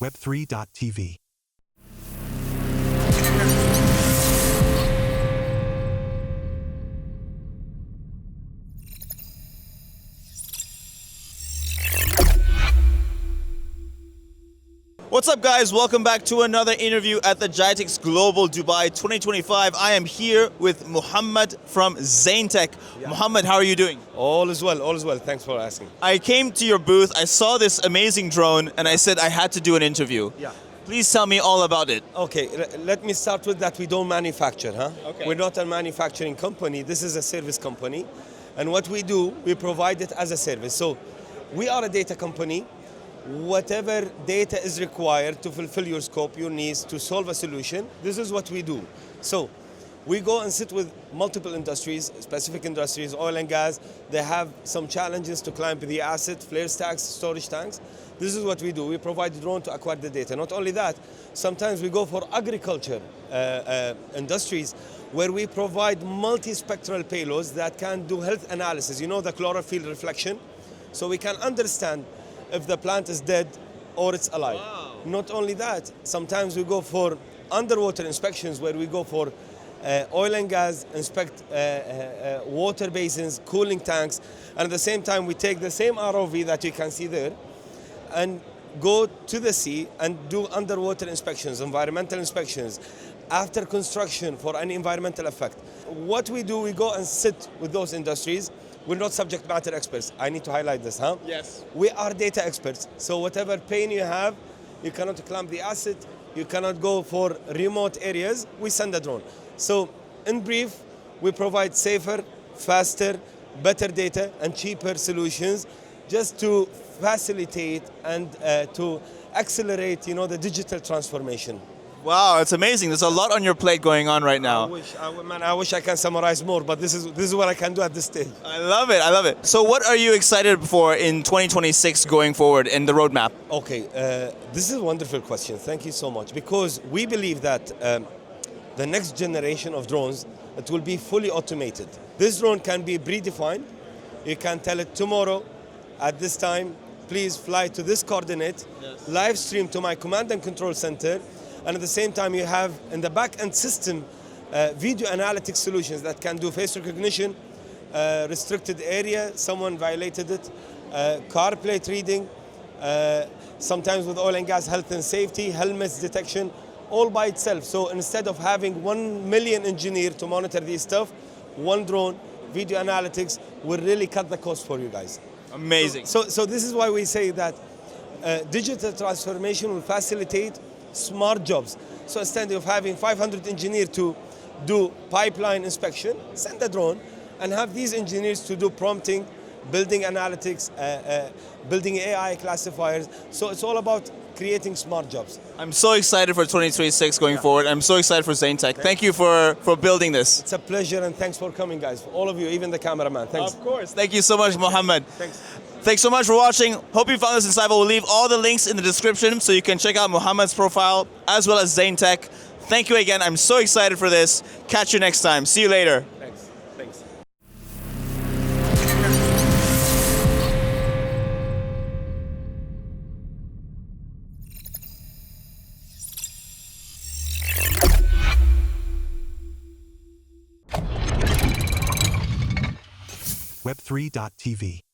Web3 TV. What's up, guys? Welcome back to another interview at the GITEX Global Dubai 2025. I am here with Mohammed from ZainTech. Yeah. Mohammed, how are you doing? All is well, all is well. Thanks for asking. I came to your booth, I saw this amazing drone, and I said I had to do an interview. Yeah. Please tell me all about it. Okay, let me start with that. We don't manufacture, huh? Okay. We're not a manufacturing company. This is a service company. And what we do, we provide it as a service. So we are a data company. Whatever data is required to fulfill your scope, your needs, to solve a solution, this is what we do. So we go and sit with multiple industries, specific industries, oil and gas. They have some challenges to climb the asset, flare stacks, storage tanks. This is what we do. We provide a drone to acquire the data. Not only that, sometimes we go for agriculture industries where we provide multispectral payloads that can do health analysis. You know the chlorophyll reflection? So we can understand if the plant is dead or it's alive. Wow. Not only that, sometimes we go for underwater inspections where we go for oil and gas, inspect water basins, cooling tanks, and at the same time we take the same ROV that you can see there and go to the sea and do underwater inspections, environmental inspections, after construction for any environmental effect. What we do, we go and sit with those industries. We're not subject matter experts. I need to highlight this, huh? Yes. We are data experts. So whatever pain you have, you cannot clamp the asset, you cannot go for remote areas, we send a drone. So in brief, we provide safer, faster, better data and cheaper solutions just to facilitate and to accelerate, the digital transformation. Wow, it's amazing. There's a lot on your plate going on right now. I wish I can summarize more, but this is what I can do at this stage. I love it, I love it. So what are you excited for in 2026 going forward in the roadmap? Okay, this is a wonderful question. Thank you so much. Because we believe that the next generation of drones, it will be fully automated. This drone can be predefined. You can tell it tomorrow at this time, please fly to this coordinate, Yes. live stream to my command and control center. And at the same time, you have in the back-end system video analytics solutions that can do face recognition, restricted area, someone violated it, car plate reading, sometimes with oil and gas health and safety, helmets detection, all by itself. So instead of having 1 million engineers to monitor these stuff, one drone, video analytics will really cut the cost for you guys. Amazing. So this is why we say that digital transformation will facilitate smart jobs. So instead of having 500 engineers to do pipeline inspection, send a drone and have these engineers to do prompting, building analytics, building AI classifiers. So it's all about creating smart jobs. I'm so excited for 2026 going forward. I'm so excited for ZainTech. Thank you for building this. It's a pleasure and thanks for coming, guys. For all of you, even the cameraman. Thanks. Of course. Thank you so much, Mohammed. Thanks. Thanks so much for watching. Hope you found this insightful. We'll leave all the links in the description so you can check out Mohammed's profile as well as ZainTech. Thank you again. I'm so excited for this. Catch you next time. See you later. Thanks. Thanks. Web3 TV.